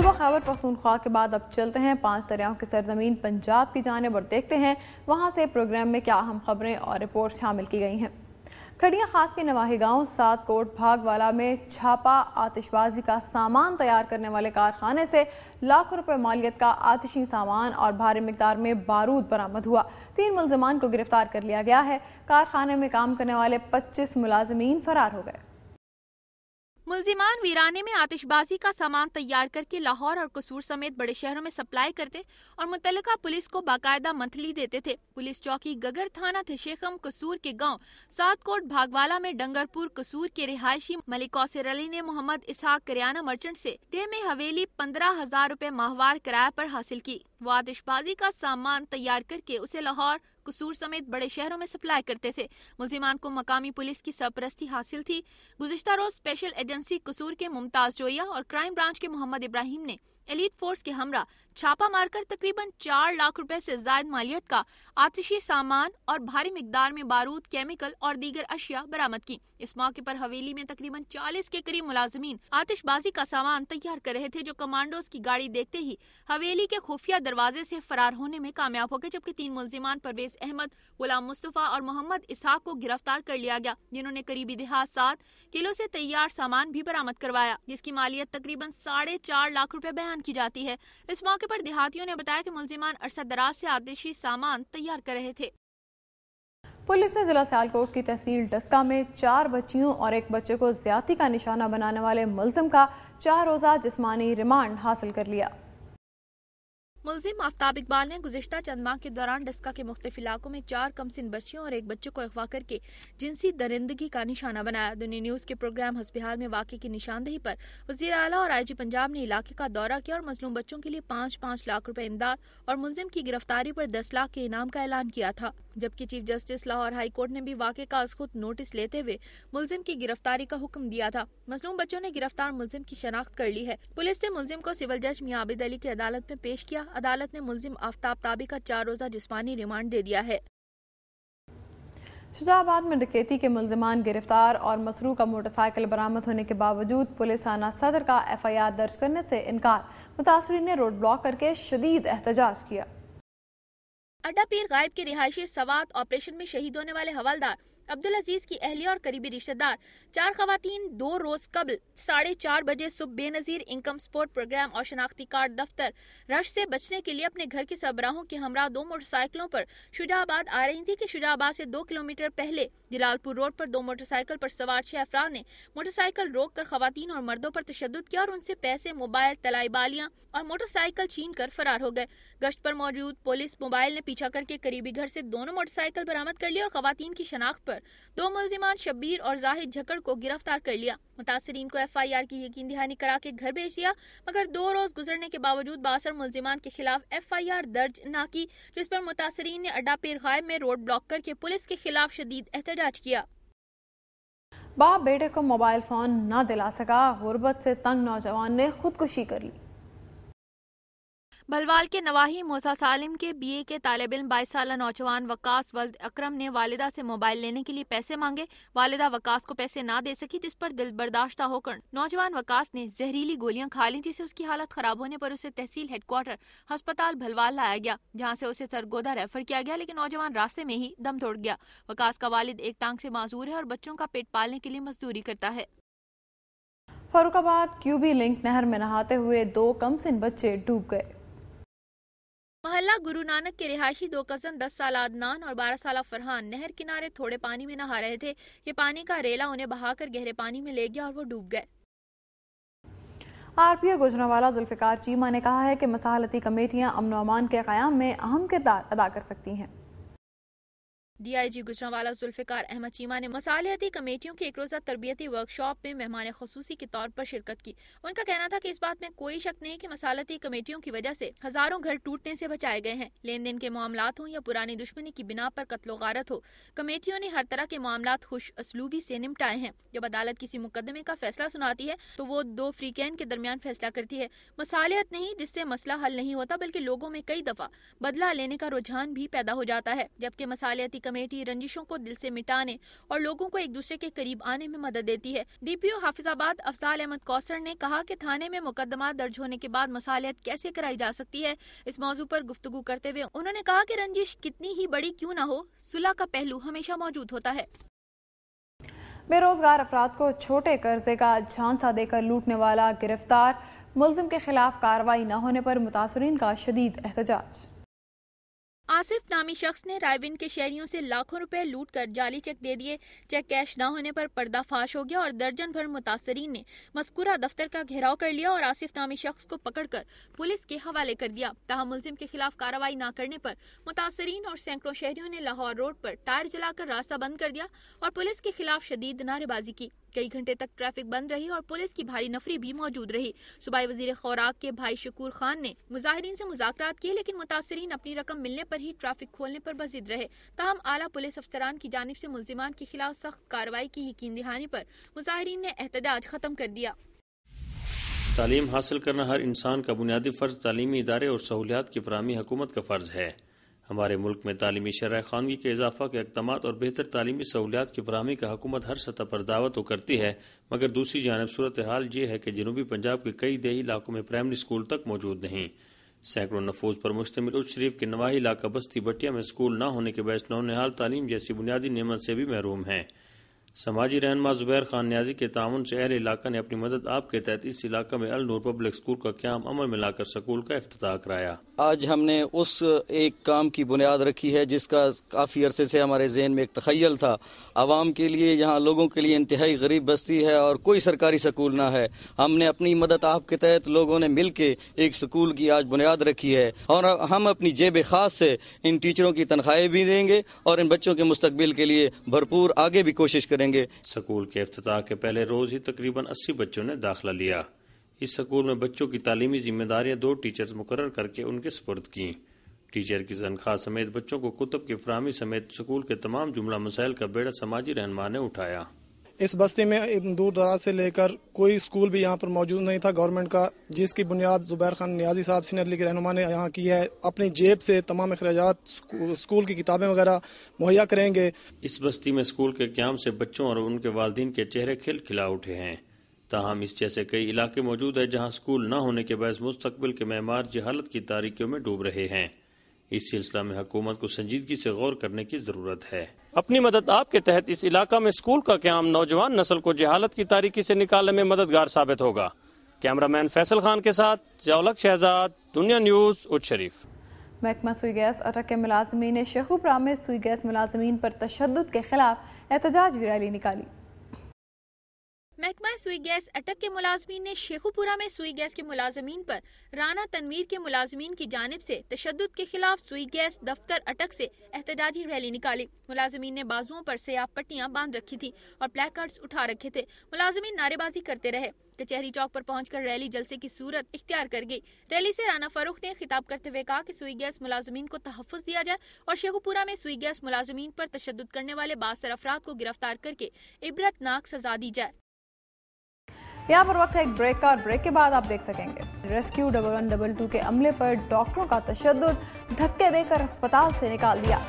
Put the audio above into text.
صوبہ خیبر پختونخوا کے بعد اب چلتے ہیں 5 دریاؤں کی سرزمین پنجاب کی جانب اور دیکھتے ہیں وہاں سے پروگرام میں کیا اہم خبریں اور رپورٹ شامل کی گئی ہیں۔ کھڑیاں خاص کے نواحی گاؤں سات کوٹ بھاگ والا میں چھاپا آتش بازی کا سامان تیار کرنے والے کارخانے سے لاکھوں روپے مالیت کا آتشی سامان اور بھاری مقدار میں بارود برآمد ہوا۔ 3 ملزمان کو گرفتار کر لیا گیا ہے۔ کارخانے میں کام کرنے والے 25 ملازمین فرار ہو گئے۔ ملزمان ویرانے میں آتش بازی کا سامان تیار کر کے لاہور اور قصور سمیت بڑے شہروں میں سپلائی کرتے اور متعلقہ پولیس کو باقاعدہ منتھلی دیتے تھے۔ پولیس چوکی گگر تھانہ تھشیخم قصور کے گاؤں سات کوٹ بھاگوالا میں ڈنگرپور قصور کے رہائشی ملک کوثر علی نے محمد اسحاق کریانہ مرچنٹ سے دہ میں حویلی 15,000 روپے ماہوار کرایہ پر حاصل کی۔ وہ آتش بازی کا سامان تیار کر کے اسے لاہور قصور سمیت بڑے شہروں میں سپلائی کرتے تھے۔ ملزمان کو مقامی پولیس کی سرپرستی حاصل تھی۔ گزشتہ روز اسپیشل ایجنسی قصور کے ممتاز جویا اور کرائم برانچ کے محمد ابراہیم نے ایلیٹ فورس کے ہمراہ چھاپا مار کر تقریباً 4 لاکھ روپے سے زائد مالیت کا آتشی سامان اور بھاری مقدار میں بارود، کیمیکل اور دیگر اشیاء برآمد کی۔ اس موقع پر حویلی میں تقریباً 40 کے قریب ملازمین آتش بازی کا سامان تیار کر رہے تھے، جو کمانڈوز کی گاڑی دیکھتے ہی حویلی کے خفیہ دروازے سے فرار ہونے میں کامیاب ہو گئے، جبکہ 3 ملزمان پرویز احمد، غلام مصطفیٰ اور محمد اسحاق کو گرفتار کر لیا گیا، جنہوں نے قریبی دیہات 7 کلو سے تیار سامان بھی برآمد کروایا، جس کی مالیت تقریباً 4.5 لاکھ روپے بیان کی جاتی ہے۔ اس موقع پر دیہاتیوں نے بتایا کہ ملزمان عرصہ دراز سے آتشی سامان تیار کر رہے تھے۔ پولیس نے ضلع سیالکوٹ کی تحصیل ڈسکہ میں 4 بچیوں اور 1 بچے کو زیادتی کا نشانہ بنانے والے ملزم کا 4 روزہ جسمانی ریمانڈ حاصل کر لیا۔ ملزم آفتاب اقبال نے گزشتہ چند ماہ کے دوران ڈسکہ کے مختلف علاقوں میں 4 کمسن بچیوں اور 1 بچے کو اغوا کر کے جنسی درندگی کا نشانہ بنایا۔ دنیا نیوز کے پروگرام حسب حال میں واقعے کی نشاندہی پر وزیر اعلیٰ اور IG پنجاب نے علاقے کا دورہ کیا اور مظلوم بچوں کے لیے 5-5 لاکھ روپے امداد اور ملزم کی گرفتاری پر 10 لاکھ کے انعام کا اعلان کیا تھا، جبکہ chief justice Lahore high court نے بھی واقعے کا از خود نوٹس لیتے ہوئے ملزم کی گرفتاری کا حکم دیا تھا۔ مظلوم بچوں نے گرفتار ملزم کی شناخت کر لی ہے۔ پولیس نے ملزم کو سول جج میاں عابد علی کی عدالت میں پیش کیا۔ عدالت نے ملزم آفتاب تابی کا 4 روزہ جسمانی ریمانڈ دے دیا ہے۔ شجاع آباد میں ڈکیتی کے ملزمان گرفتار اور مسروقہ موٹر سائیکل برآمد ہونے کے باوجود پولیس تھانہ صدر کا FIR درج کرنے سے انکار۔ متاثرین نے روڈ بلاک کر کے شدید احتجاج کیا۔ اڈا پیر غائب کے رہائشی سوات آپریشن میں شہید ہونے والے حوالدار عبدالعزیز کی اہلیہ اور قریبی رشتہ دار 4 خواتین 2 روز قبل 4:30 بجے صبح بے نظیر انکم سپورٹ پروگرام اور شناختی کارڈ دفتر رش سے بچنے کے لیے اپنے گھر کے سربراہوں کے ہمراہ 2 موٹر سائیکلوں پر شجاع آباد آ رہی تھی کہ شجاع آباد سے 2 کلومیٹر پہلے جلال پور روڈ پر 2 موٹر سائیکل پر سوار 6 افراد نے موٹر سائیکل روک کر خواتین اور مردوں پر تشدد کیا اور ان سے پیسے، موبائل، طلائی بالیاں اور موٹر سائیکل چھین کر فرار ہو گئے۔ گشت پر موجود پولیس موبائل نے پیچھا کر کے قریبی گھر سے دونوں موٹر سائیکل برآمد کر لی اور خواتین کی شناخت پر 2 ملزمان شبیر اور زاہد جھکڑ کو گرفتار کر لیا۔ متاثرین کو FIR کی یقین دہانی کرا کے گھر بھیج دیا، مگر 2 روز گزرنے کے باوجود 62 ملزمان کے خلاف FIR درج نہ کی، جس پر متاثرین نے اڈا پیر غائب میں روڈ بلاک کر کے پولیس کے خلاف شدید احتجاج کیا۔ باپ بیٹے کو موبائل فون نہ دلا سکا، غربت سے تنگ نوجوان نے خودکشی کر لی۔ بھلوال کے نواحی موسیٰ سالم کے BA کے طالب علم 22 سالہ نوجوان وقاص ولد اکرم نے والدہ سے موبائل لینے کے لیے پیسے مانگے۔ والدہ وقاص کو پیسے نہ دے سکی، جس پر دل برداشتہ ہو کر نوجوان وقاص نے زہریلی گولیاں کھا لیں، جس سے اس کی حالت خراب ہونے پر اسے تحصیل ہیڈ کوارٹر ہسپتال بھلوال لایا گیا، جہاں سے اسے سرگودا ریفر کیا گیا، لیکن نوجوان راستے میں ہی دم توڑ گیا۔ وقاص کا والد ایک ٹانگ سے معذور ہے اور بچوں کا پیٹ پالنے کے لیے مزدوری کرتا ہے۔ فاروق آباد QB لنک نہر میں نہاتے ہوئے 2 کمسن بچے ڈوب گئے۔ محلہ گرو نانک کے رہائشی 2 کزن 10 سالہ عدنان اور 12 سالہ فرحان نہر کنارے تھوڑے پانی میں نہا رہے تھے کہ پانی کا ریلا انہیں بہا کر گہرے پانی میں لے گیا اور وہ ڈوب گئے۔ RPO گوجرانوالہ ذوالفقار چیمہ نے کہا ہے کہ مصالحتی کمیٹیاں امن و امان کے قیام میں اہم کردار ادا کر سکتی ہیں۔ DIG گوجرانوالہ ذوالفقار احمد چیمہ نے مصالحتی کمیٹیوں کی 1 روزہ تربیتی ورکشاپ میں مہمان خصوصی کے طور پر شرکت کی۔ ان کا کہنا تھا کہ اس بات میں کوئی شک نہیں کہ مصالحتی کمیٹیوں کی وجہ سے ہزاروں گھر ٹوٹنے سے بچائے گئے ہیں۔ لین دین کے معاملات ہوں یا پرانی دشمنی کی بنا پر قتل و غارت ہو، کمیٹیوں نے ہر طرح کے معاملات خوش اسلوبی سے نمٹائے ہیں۔ جب عدالت کسی مقدمے کا فیصلہ سناتی ہے تو وہ 2 فریقین کے درمیان فیصلہ کرتی ہے۔ مصالحت نہیں جس سے مسئلہ حل نہیں ہوتا، بلکہ لوگوں میں کئی دفعہ بدلہ لینے کا رجحان بھی پیدا ہو جاتا ہے، جبکہ مصالحتی کمیٹی رنجشوں کو دل سے مٹانے اور لوگوں کو ایک دوسرے کے قریب آنے میں مدد دیتی ہے۔ ڈی پی او حافظ آباد افضال احمد کوثر نے کہا کہ تھانے میں مقدمات درج ہونے کے بعد مصالحت کیسے کرائی جا سکتی ہے، اس موضوع پر گفتگو کرتے ہوئے انہوں نے کہا کہ رنجش کتنی ہی بڑی کیوں نہ ہو، صلح کا پہلو ہمیشہ موجود ہوتا ہے۔ بے روزگار افراد کو چھوٹے قرضے کا جھانسا دے کر لوٹنے والا گرفتار، ملزم کے خلاف کارروائی نہ ہونے پر متاثرین کا شدید احتجاج۔ آصف نامی شخص نے رائے ون کے شہریوں سے لاکھوں روپے لوٹ کر جعلی چیک دے دیے۔ چیک کیش نہ ہونے پر پردہ فاش ہو گیا اور درجن بھر متاثرین نے مذکورہ دفتر کا گھیراؤ کر لیا اور آصف نامی شخص کو پکڑ کر پولیس کے حوالے کر دیا۔ تاہم ملزم کے خلاف کارروائی نہ کرنے پر متاثرین اور سینکڑوں شہریوں نے لاہور روڈ پر ٹائر جلا کر راستہ بند کر دیا اور پولیس کے خلاف شدید نعرے بازی کی۔ کئی گھنٹے تک ٹریفک بند رہی اور پولیس کی بھاری نفری بھی موجود رہی۔ صوبائی وزیر خوراک کے بھائی شکور خان نے مظاہرین سے مذاکرات کیے، لیکن متاثرین اپنی رقم ملنے پر ہی ٹریفک کھولنے پر بضد رہے۔ تاہم اعلیٰ پولیس افسران کی جانب سے ملزمان کے خلاف سخت کارروائی کی یقین دہانی پر مظاہرین نے احتجاج ختم کر دیا۔ تعلیم حاصل کرنا ہر انسان کا بنیادی فرض، تعلیمی ادارے اور سہولیات کی فراہمی حکومت کا فرض ہے۔ ہمارے ملک میں تعلیمی شرح خواندگی کے اضافہ کے اقدامات اور بہتر تعلیمی سہولیات کی فراہمی کا حکومت ہر سطح پر دعوت تو کرتی ہے، مگر دوسری جانب صورتحال یہ ہے کہ جنوبی پنجاب کے کئی دیہی علاقوں میں پرائمری اسکول تک موجود نہیں۔ سینکڑوں نفوذ پر مشتمل اچ شریف کے نواحی علاقہ بستی بٹیا میں اسکول نہ ہونے کے باعث نونہال تعلیم جیسی بنیادی نعمت سے بھی محروم ہیں۔ سماجی رہنما زبیر خان نیازی کے تعاون سے اہل علاقہ نے اپنی مدد آپ کے تحت اس علاقہ میں النور پبلک اسکول کا قیام عمل میں لا کر سکول کا افتتاح کرایا۔ آج ہم نے اس ایک کام کی بنیاد رکھی ہے جس کا کافی عرصے سے ہمارے ذہن میں ایک تخیل تھا۔ عوام کے لیے، یہاں لوگوں کے لیے انتہائی غریب بستی ہے اور کوئی سرکاری سکول نہ ہے۔ ہم نے اپنی مدد آپ کے تحت لوگوں نے مل کے ایک سکول کی آج بنیاد رکھی ہے اور ہم اپنی جیب خاص سے ان ٹیچروں کی تنخواہیں بھی دیں گے اور ان بچوں کے مستقبل کے لیے بھرپور آگے بھی کوشش کریں گے۔ سکول کے افتتاح کے پہلے روز ہی تقریباً 80 بچوں نے داخلہ لیا۔ اس سکول میں بچوں کی تعلیمی ذمہ داریاں 2 ٹیچرز مقرر کر کے ان کے سپرد کیں۔ ٹیچر کی تنخواہ سمیت بچوں کو کتب کی فراہمی سمیت سکول کے تمام جملہ مسائل کا بیڑا سماجی رہنما نے اٹھایا۔ اس بستی میں دور دراز سے لے کر کوئی اسکول بھی یہاں پر موجود نہیں تھا گورنمنٹ کا، جس کی بنیاد زبیر خان نیازی صاحب سینئر لیگ رہنما نے یہاں کی ہے۔ اپنی جیب سے تمام اخراجات اسکول کی کتابیں وغیرہ مہیا کریں گے۔ اس بستی میں اسکول کے قیام سے بچوں اور ان کے والدین کے چہرے کھل کھلا اٹھے ہیں۔ تاہم اس جیسے کئی علاقے موجود ہیں جہاں اسکول نہ ہونے کے باعث مستقبل کے معمار جہالت کی تاریکیوں میں ڈوب رہے ہیں۔ اس سلسلہ میں حکومت کو سنجیدگی سے غور کرنے کی ضرورت ہے۔ اپنی مدد آپ کے تحت اس علاقہ میں اسکول کا قیام نوجوان نسل کو جہالت کی تاریکی سے نکالنے میں مددگار ثابت ہوگا۔ کیمرہ مین فیصل خان کے ساتھ جولک شہزاد، دنیا نیوز، اچ شریف۔ محکمہ سوئی گیس اٹک کے ملازمین نے شیخوپورہ میں سوئی گیس ملازمین پر تشدد کے خلاف احتجاجی ریلی نکالی۔ محکمہ سوئی گیس اٹک کے ملازمین نے شیخوپورہ میں سوئی گیس کے ملازمین پر رانا تنویر کے ملازمین کی جانب سے تشدد کے خلاف سوئی گیس دفتر اٹک سے احتجاجی ریلی نکالی۔ ملازمین نے بازوؤں پر سیاہ پٹیاں باندھ رکھی تھی اور پلیک کارڈز اٹھا رکھے تھے۔ ملازمین نعرے بازی کرتے رہے۔ کچہری چوک پر پہنچ کر ریلی جلسے کی صورت اختیار کر گئی۔ ریلی سے رانا فاروق نے خطاب کرتے ہوئے کہا کہ سوئی گیس ملازمین کو تحفظ دیا جائے اور شیخوپورہ میں سوئی گیس ملازمین پر تشدد کرنے والے بااثر افراد کو گرفتار کر کے عبرتناک سزا دی جائے۔ یہاں پر وقت ہے ایک بریک کا، اور بریک کے بعد آپ دیکھ سکیں گے ریسکیو 1122 کے عملے پر ڈاکٹروں کا تشدد، دھکے دے کر اسپتال سے نکال دیا۔